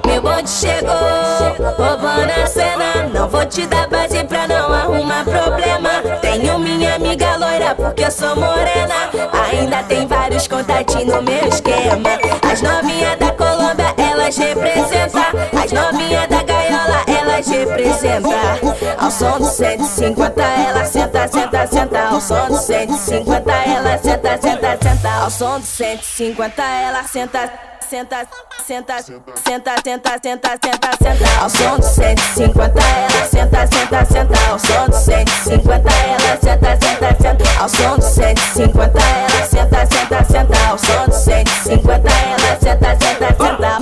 Meu bonde chegou, roubando a cena. Não vou te dar base pra não arrumar problema. Tenho minha amiga loira porque eu sou morena. Ainda tem vários contatinhos no meu esquema. As novinhas da Colômbia, elas representam. As novinhas da gaiola, elas representam. Ao som do 150 ela senta, senta, senta. Ao som do 150 ela senta, senta, senta. Ao som do 150 ela senta, senta, senta, senta, senta, senta, senta, senta. Ao som do 150 ela senta, senta, senta. Ao som do 150 ela senta, senta, senta. Ao som do 150 ela senta, senta, senta. Ao som do 150 ela senta, senta, senta.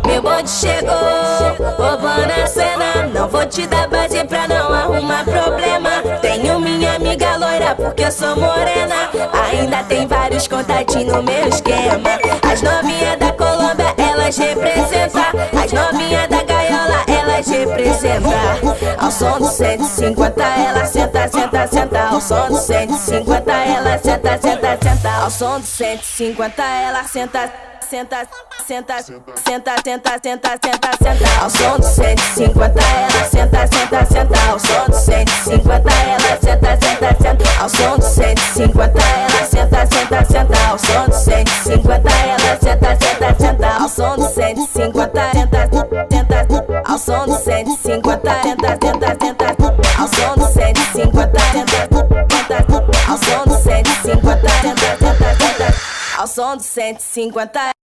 Meu bonde chegou, roubando a cena. Não vou te dar base pra não arrumar problema. Tenho minha amiga loira porque eu sou morena. Ainda tem vários contatinhos no meu esquema. As novinhas da Colômbia, elas representam. As novinhas da gaiola, elas representam. Ao som do 150 ela senta, senta, senta. Ao som do 150 ela senta, senta, senta. Ao som do 150 ela senta, senta, senta, senta, senta, senta, senta, senta. Ao som do 150 ela senta, senta, senta. Ao som do 150 ela senta, senta, senta. Ao som do 150 ela senta, senta, senta. Ao som do 150 ela senta, senta, senta. Ao som do 150 senta, senta. Ao som do 150 senta, senta, senta. Ao som do 150 senta, senta. Ao som do 150 senta, senta, senta. Ao som do 150